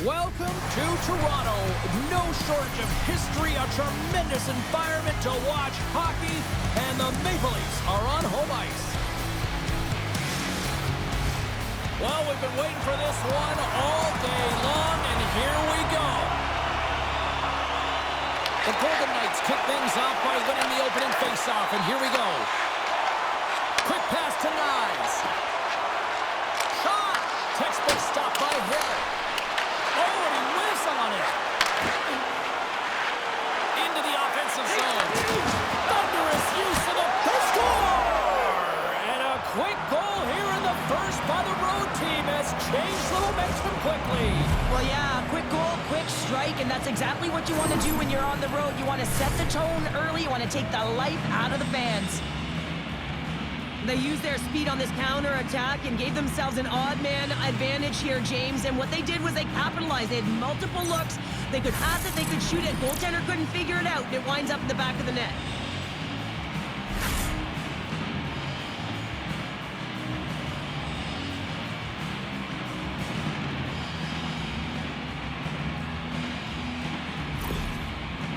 Welcome to Toronto. No shortage of history, a tremendous environment to watch hockey, and the Maple Leafs are on home ice. Well, we've been waiting for this one all day long, and here we go. The Golden Knights kick things off by winning the opening faceoff, and here we go. Quick pass to Nyes. Shot! Textbook stop by Hill. Oh, and he whiffs on it. Into the offensive zone. Thunderous use of the score! And a quick goal here in the first by the road team has changed the momentum quickly. Well, yeah, quick goal, quick strike, and that's exactly what you want to do when you're on the road. You want to set the tone early. You want to take the life out of the fans. They used their speed on this counter-attack and gave themselves an odd-man advantage here, James. And what they did was they capitalized. They had multiple looks. They could pass it, they could shoot it. Goaltender couldn't figure it out. It winds up in the back of the net.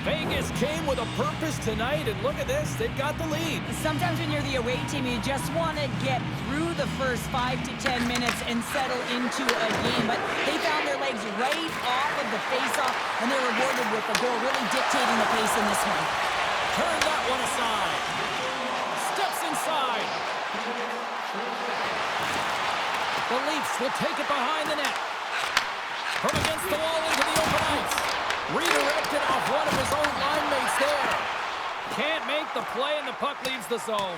Vegas came with a purpose tonight, and look at this, they've got the lead. Sometimes when you're the away team, you just want to get through the first 5 to 10 minutes and settle into a game. But they found their legs right off of the face-off, and they're rewarded with the goal, really dictating the pace in this one. Turn that one aside. Steps inside. The Leafs will take it behind the net. From against the wall into the open ice. Redirected off one of his own line mates there. Can't make the play, and the puck leaves the zone.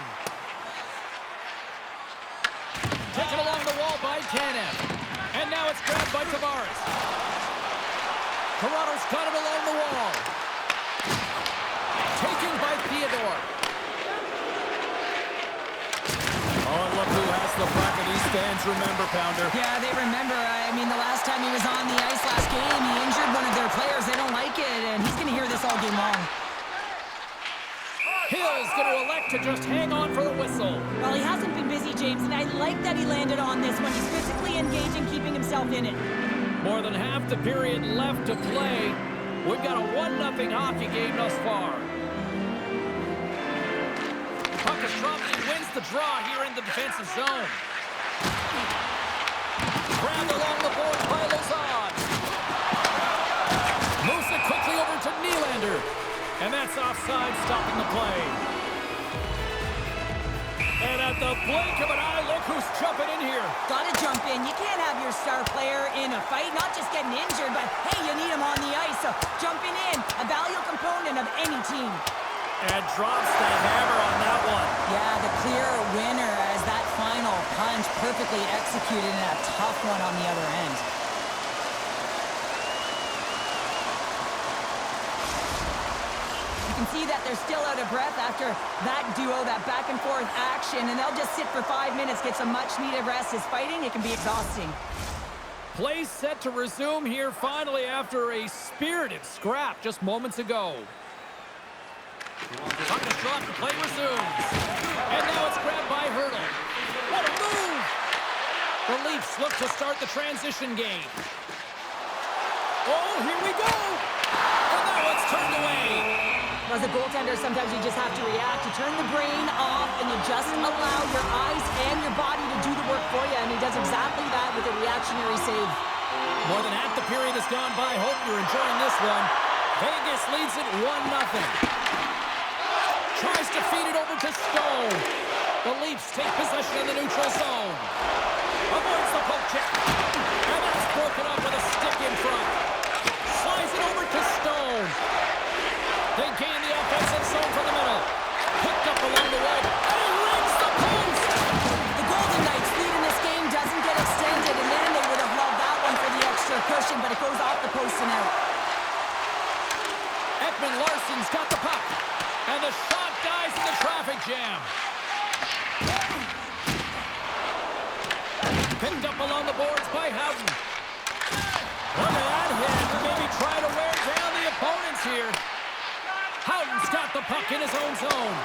Taken along the wall by Tanev. And now it's grabbed by Tavares. Toronto's got it along the wall. Taken by Theodore. Oh, and look who has the puck, and these fans remember, Pounder. Yeah, they remember. I mean, the last time he was on the ice last game, he injured one of their players. They don't like it, and he's going to hear this all game long. Hill's going to elect to just hang on for the whistle. Well, he hasn't been busy, James, and I like that he landed on this one. He's physically engaging, keeping himself in it. More than half the period left to play. We've got a 1-0 hockey game thus far. Puck is dropped, and he wins the draw here in the defensive zone. Grabbed along the board by Lazard. Moves it quickly over to Nylander. And that's offside, stopping the play. And at the blink of an eye, look who's jumping in here. Gotta jump in. You can't have your star player in a fight, not just getting injured, but hey, you need him on the ice. So jumping in, a valuable component of any team. And drops the hammer on that one. Yeah, the clear winner as that final punch perfectly executed and a tough one on the other end. You can see that they're still out of breath after that duo, that back and forth action, and they'll just sit for 5 minutes, get some much needed rest. As fighting, it can be exhausting. Play set to resume here finally after a spirited scrap just moments ago. Puck is dropped, the play resumes. And now it's grabbed by Hurdle. What a move! The Leafs look to start the transition game. Oh, here we go! And now it's turned away. As a goaltender, sometimes you just have to react. You turn the brain off, and you just allow your eyes and your body to do the work for you, and he does exactly that with a reactionary save. More than half the period has gone by. Hope you're enjoying this one. Vegas leads it 1-0. Tries to feed it over to Stone. The Leafs take possession in the neutral zone. Avoids the poke check. And that's broken up with a stick in front. Slides it over to Stone. They gain the offensive zone from the middle. Picked up along the right. And he rings the post. The Golden Knights' lead in this game doesn't get extended, and then they would have loved that one for the extra cushion, but it goes off the post and out. Ekman Larsson's got the puck. And the shot dies in the traffic jam. Picked up along the boards by Houghton. Look at that hit. Maybe try to wear down the opponents here. Houghton's got the puck in his own zone.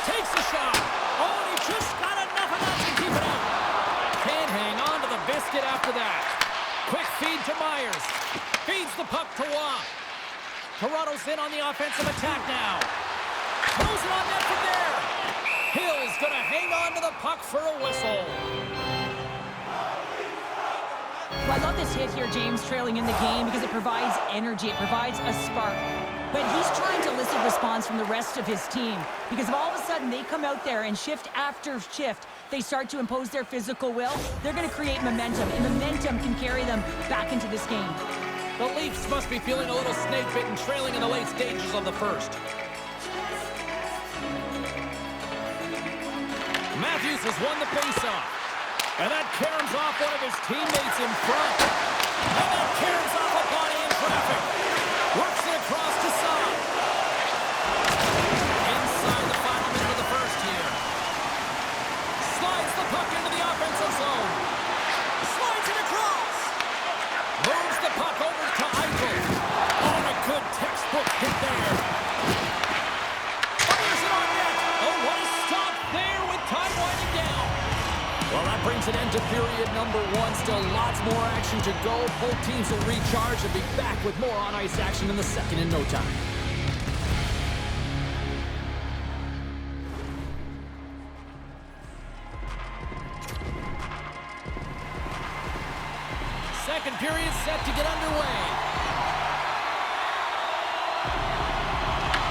Takes the shot. Oh, and he just got enough of that to keep it out. Can't hang on to the biscuit after that. Quick feed to Myers. the puck to Waugh. Toronto's in on the offensive attack now. Throws it on net from there. Hill's going to hang on to the puck for a whistle. Well, I love this hit here, James, trailing in the game because it provides energy. It provides a spark. But he's trying to elicit response from the rest of his team because if all of a sudden they come out there and shift after shift, they start to impose their physical will, they're going to create momentum, and momentum can carry them back into this game. The Leafs must be feeling a little snake-bitten, trailing in the late stages of the first. Matthews has won the faceoff. And that caroms off one of his teammates in front. And that caroms off a body in traffic. Works it across to Saad. Inside the final minute of the first here. Slides the puck into the offensive zone. Slides it across. Moves the puck over to Eichel. Oh, and a good textbook hit there. Fires it on net. Oh, what a stop there with time winding down. Well, that brings an end to period number one. Still lots more action to go. Both teams will recharge and be back with more on-ice action in the second in no time. Second period set to get underway.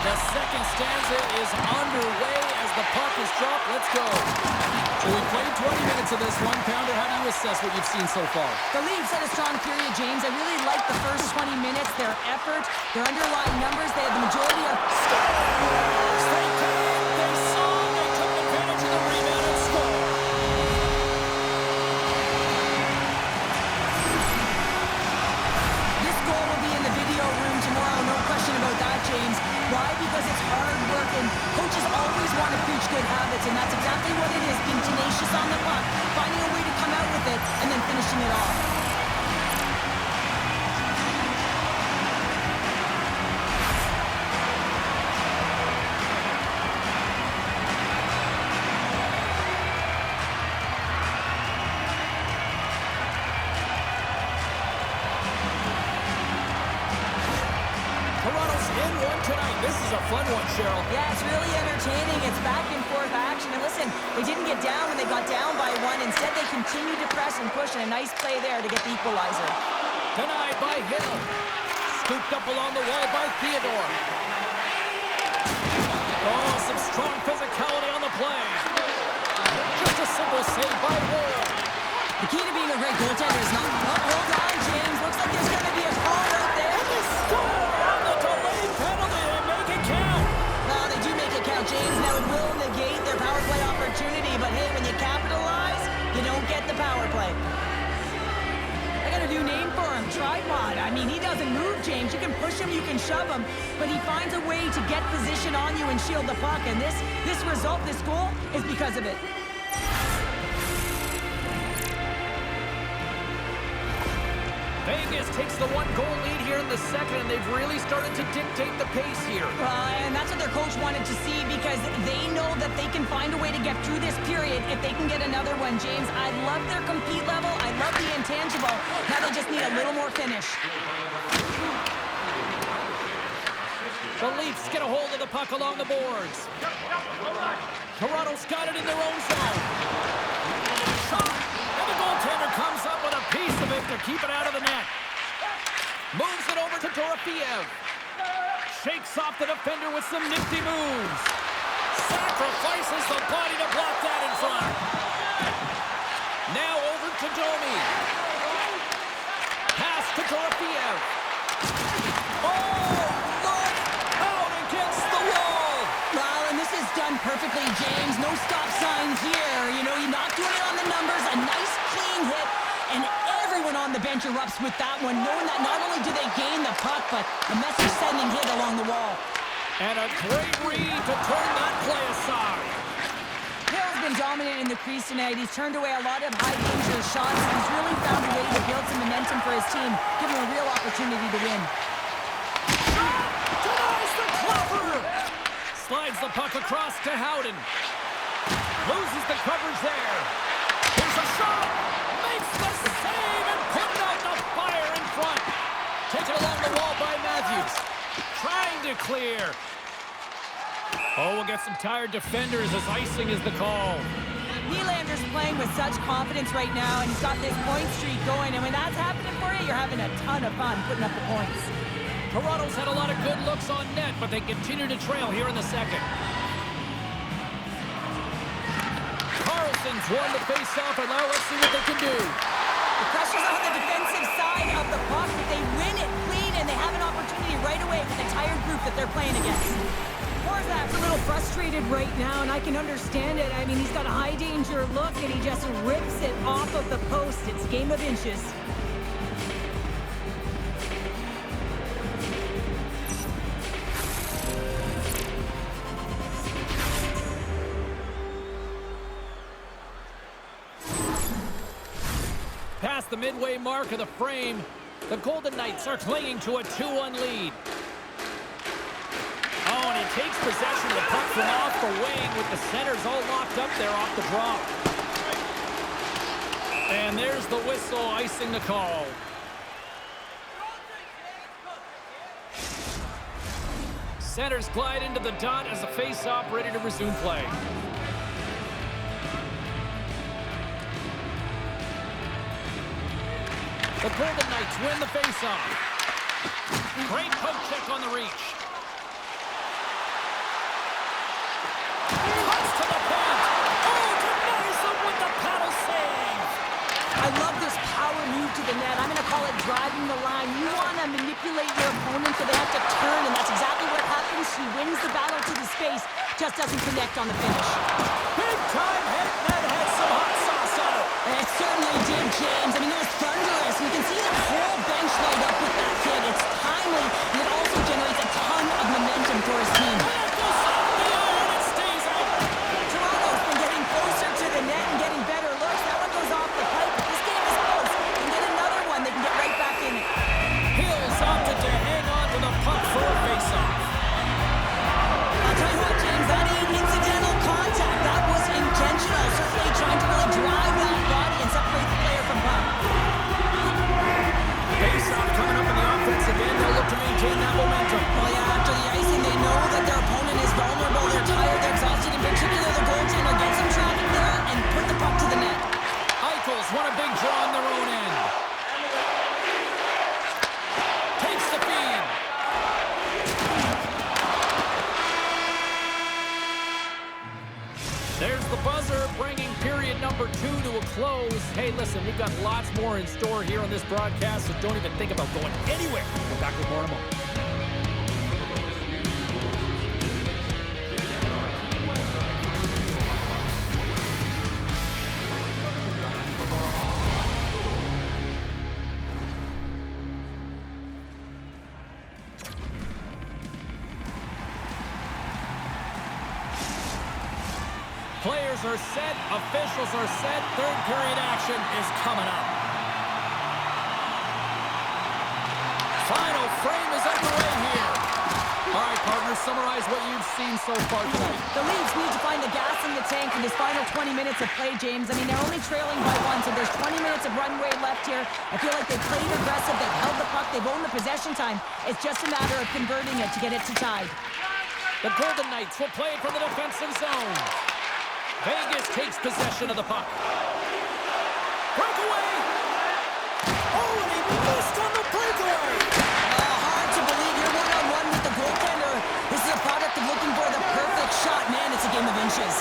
The second stanza is underway as the puck is dropped. Let's go. So we played 20 minutes of this one. Pounder, how do you assess what you've seen so far? The Leafs had a strong period, James. I really liked the first 20 minutes, their effort, their underlying numbers. They had the majority of scores. They came, they saw, they took advantage of the rebound and scored. This goal will be in the video room tomorrow, no question about that, James. Why? Because it's hard work, and coaches always want to preach good habits, and that's exactly what it is, being tenacious on the puck, finding a way to come out with it, and then finishing it off. Toronto's in one tonight. This is a fun one, Cheryl. Yeah, it's really entertaining. It's back and forth action. And listen, they didn't get down when they got down by one. Instead, they continued to press and push, and a nice play there to get the equalizer. Denied by Hill. Scooped up along the wall by Theodore. Oh, some strong physicality on the play. Just a simple save by Ward. The key to being a great goaltender is not... Oh, hold on, James. Looks like there's going to be a call right there. And they score on the delayed penalty. They make it count. Well, they do make it count, James. Now it will negate their power play opportunity. But hey, when you capitalize, you don't get the power play. I got a new name for him, Tripod. I mean, he doesn't move, James. You can push him, you can shove him, but he finds a way to get position on you and shield the puck. And this result, this goal, is because of it. Vegas takes the one-goal lead here in the second, and they've really started to dictate the pace here. And that's what their coach wanted to see because they know that they can find a way to get through this period if they can get another one, James. I love their compete level. I love the intangible. Now they just need a little more finish. The Leafs get a hold of the puck along the boards. Toronto's got it in their own zone. Shot! And the goaltender comes up with a piece of it to keep it out of the net. Moves it over to Dorofeev. Shakes off the defender with some nifty moves. Sacrifices the body to block that in front. Now over to Domi. Pass to Dorofeev. Oh, look out against the wall. Well, and this is done perfectly, James. No stop sign here. You know, you're not doing it on the numbers. A nice, clean hit. And everyone on the bench erupts with that one, knowing that not only do they gain the puck, but a message-sending hit along the wall. And a great read to turn that play aside. Hill's been dominant in the crease tonight. He's turned away a lot of high-danger shots. He's really found a way to build some momentum for his team, giving him a real opportunity to win. Denies the cover. Slides the puck across to Howden. Loses the coverage there. Here's a shot. Makes the save and putting out the fire in front. Taken along the Matthews trying to clear. Oh, we'll get some tired defenders as icing is the call. Nylander's playing with such confidence right now, and he's got this point streak going, and when that's happening for you, you're having a ton of fun putting up the points. Toronto's had a lot of good looks on net, but they continue to trail here in the second. Carlson's won the face-off, and now let's see what they can do. The pressure's on the defensive side of the puck, but they win it clean, and they have an opportunity right away with the tired group that they're playing against. Horvath's a little frustrated right now, and I can understand it. I mean, he's got a high-danger look, and he just rips it off of the post. It's game of inches. Past the midway mark of the frame, the Golden Knights are clinging to a 2-1 lead. Oh, and he takes possession of the puck from off the wing with the centers all locked up there off the drop. And there's the whistle icing the call. Centers glide into the dot as the face-off ready to resume play. The Golden Knights win the face-off. Great poke check on the reach. Cuts to the point. Oh, denies him with the paddle save. I love this power move to the net. I'm going to call it driving the line. You want to manipulate your opponent so they have to turn, and that's exactly what happens. He wins the battle to the space, just doesn't connect on the finish. Big time hit. That had some hot sauce on it. It certainly did, James. I mean, it was thunderous. We can see the whole bench light up with that hit. It's timely, and it also generates a ton of momentum for his team. Toronto's been getting closer to the net and getting better looks. That one goes off the pipe, but this game is close. And get another one, they can get right back in it. Hills opted to hang on to the puck for a face-off. I'll tell you what, James, that ain't incidental contact. That was intentional. Certainly trying to really drive that body and separate the player from puck. Face-off coming up in the offensive end. They'll look to maintain that momentum. Well, yeah, after the icing, they know that their opponent is vulnerable. They're tired, they're exhausted. In particular, the goaltender gets some traffic there and put the puck to the net. Eichels won a big draw on their own end. Takes the feed. There's the buzzer, bringing period number 2 to a close. Hey, listen, we've got lots more in store here on this broadcast, so don't even think about going anywhere. We're back with more in a moment. Players are set, officials are set, third period action is coming up. Final frame is underway here. All right, partners, summarize what you've seen so far tonight. The Leafs need to find the gas in the tank in this final 20 minutes of play, James. I mean, they're only trailing by 1, so there's 20 minutes of runway left here. I feel like they've played aggressive, they've held the puck, they've owned the possession time. It's just a matter of converting it to get it to tie. The Golden Knights will play it from the defensive zone. Vegas takes possession of the puck. Breakaway! Oh, and he missed on the breakaway! Hard to believe you're one-on-one with the goaltender. This is a product of looking for the perfect shot. Man, it's a game of inches.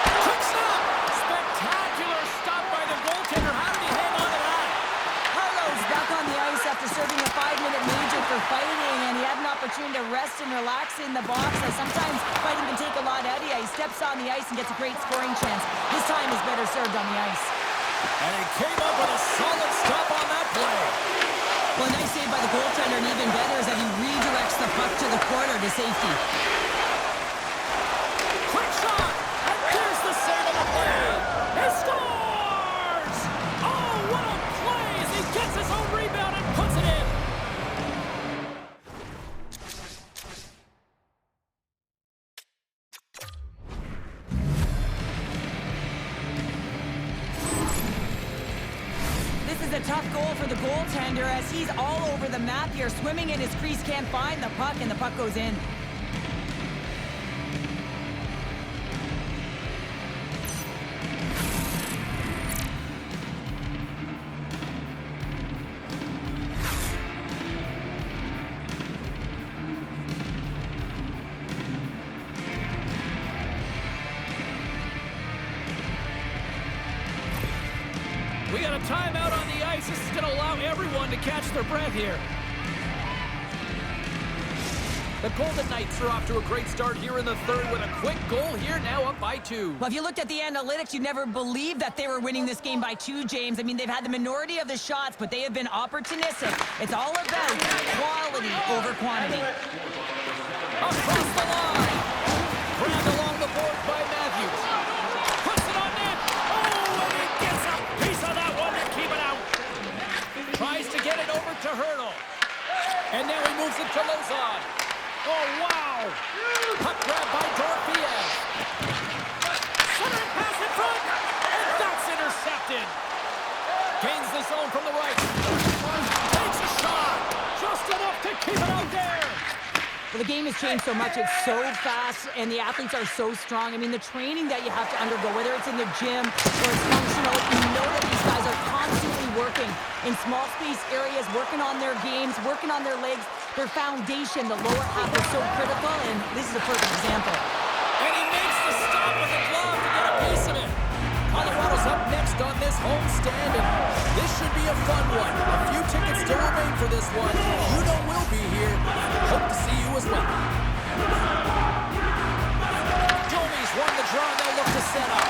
Quick stop! Spectacular stop by the goaltender. How did he hang on to that? Harlow's back on the ice after serving a 5-minute major for fighting, and he had an opportunity to rest and relax in the box. Sometimes fighting can take a lot out of you. He steps on the ice and gets a great scoring chance. His time is better served on the ice. And he came up with a solid stop on that play. Well, a nice save by the goaltender, and even better is that he redirects the puck to the corner to safety. Quick shot! And there's the save of the play. He scores! Oh, what a play as he gets his own rebound and puts it in. a tough goal for the goaltender as he's all over the map here, swimming in his crease, can't find the puck, and the puck goes in. We got a timeout on the ice. This is going to allow everyone to catch their breath here. The Golden Knights are off to a great start here in the third with a quick goal here, now up by 2. Well, if you looked at the analytics, you'd never believe that they were winning this game by 2, James. I mean, they've had the minority of the shots, but they have been opportunistic. It's all about quality over quantity. Across the line. Grabbed along the boards by Matthews. Puts it on net. Oh, and he gets a piece of that one to keep it out. Tries to get it over to Hurdle. And now he moves it to Lozon. Oh, wow. Puck grab by Dorfiev. Centering pass in front. And that's intercepted. Gains the zone from the right. Takes a shot. Just enough to keep it out there. Well, the game has changed so much. It's so fast, and the athletes are so strong. I mean, the training that you have to undergo, whether it's in the gym or it's functional, you know that these guys are constantly working in small space areas, working on their games, working on their legs, their foundation. The lower half is so critical, and this is a perfect example. And he makes the stop with the glove to get a piece of it. Colorado's up next on this homestand, and this should be a fun one. A few tickets still remain for this one. You know we'll be here. Hope to see you as well. Domi's won the draw, and they'll look to set up.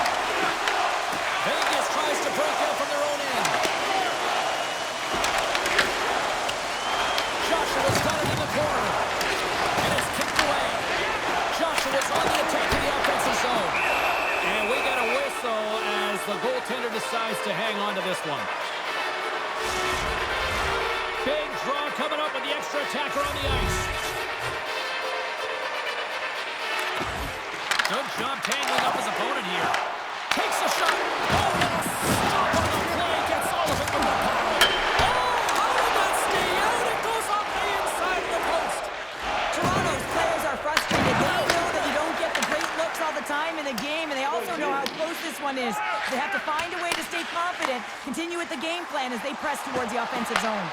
Vegas tries to break out from their own end. Joshua's got it in the corner. And it's kicked away. Joshua's on the attack in the offensive zone. And we got a whistle as the goaltender decides to hang on to this one. Big draw coming up with the extra attacker on the ice. Good job tangling up his opponent here. Takes a shot. Oh, and a stop on the play. Gets all of it from the puck. Oh, how did that stay out? It goes off the inside of the post. Toronto's players are frustrated. They know that you don't get the great looks all the time in the game, and they also know how close this one is. They have to find a way to stay confident, continue with the game plan as they press towards the offensive zone.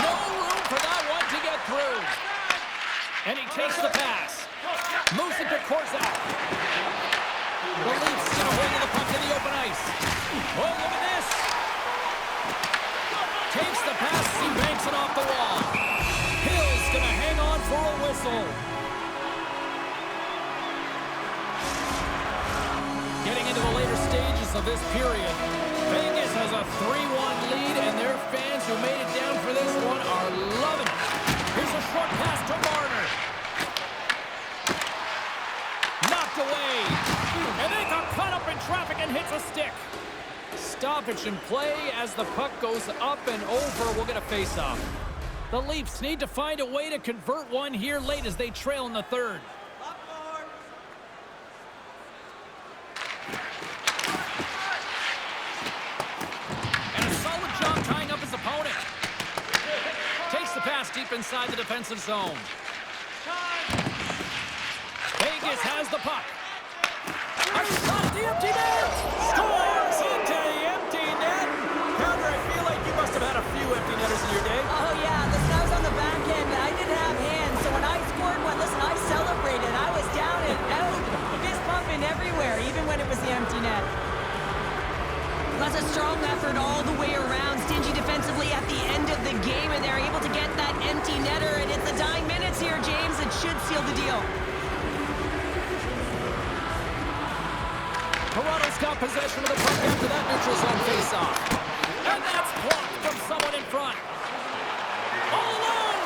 No room for that one to get through. And he takes the pass. Moves it to Korzak. The Leafs get a hold of the puck in the open ice. Oh, look at this. Takes the pass. He banks it off the wall. Hill's going to hang on for a whistle. Getting into the later stages of this period, Vegas has a 3-1 lead, and their fans who made it down for this one are loving it. Here's a short pass to Marner. Knocked away. And they got caught up in traffic and hits a stick. Stoppage in play as the puck goes up and over. We'll get a face-off. The Leafs need to find a way to convert one here late as they trail in the third. And a solid job tying up his opponent. Takes the pass deep inside the defensive zone. Vegas has the puck. A shot at the empty net. Scores into the empty net. Carter, I feel like you must have had a few empty netters in your day. Oh, yeah. Listen, I was on the back end. I didn't have hands, so when I scored one, listen, I celebrated. I was down and out, fist pumping everywhere, even when it was the empty net. That's a strong effort all the way around. Stingy defensively at the end of the game, and they're able to get that empty netter, and it's the dying minutes here, James. It should seal the deal. Toronto's got possession of the puck after that neutral zone face-off. And that's blocked from someone in front. All alone!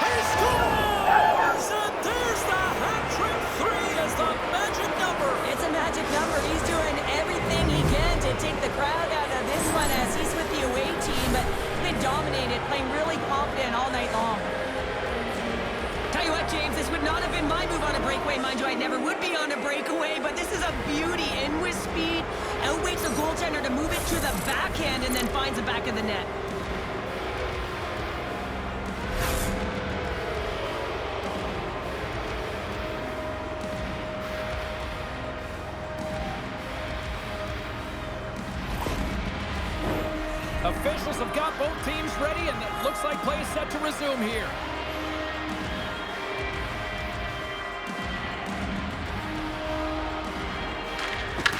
He scores! And there's the hat-trick 3 as the magic number. It's a magic number. He's doing everything he can to take the crowd out of this one as he's with the away team, but they dominated, playing really confident all night long. Tell you what, James, this would not have been my move on a breakaway. Mind you, I never would be on a breakaway, but this is a beauty. In with speed, Outweights the goaltender to move it to the backhand and then finds the back of the net. Officials have got both teams ready, and it looks like play is set to resume here.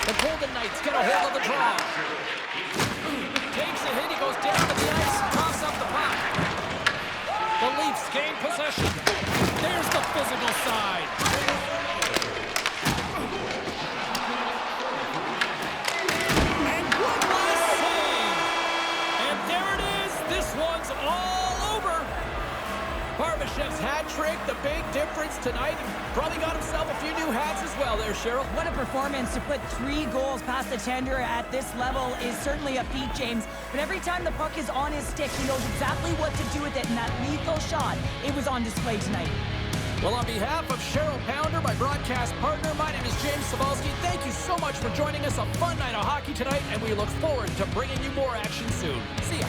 The Golden Knights get a hold of the draw. Takes a hit, he goes down to the ice, toss up the puck. The Leafs gain possession. There's the physical side. And one last save. And there it is. This one's all over. Barbashev's hat trick, the big difference tonight. Probably got himself a few new hats as well there, Cheryl. What a performance to put 3 goals past the tender at this level is certainly a feat, James. But every time the puck is on his stick, he knows exactly what to do with it, and that lethal shot, it was on display tonight. Well, on behalf of Cheryl Pounder, my broadcast partner, my name is James Cebulski. Thank you so much for joining us. A fun night of hockey tonight, and we look forward to bringing you more action soon. See ya.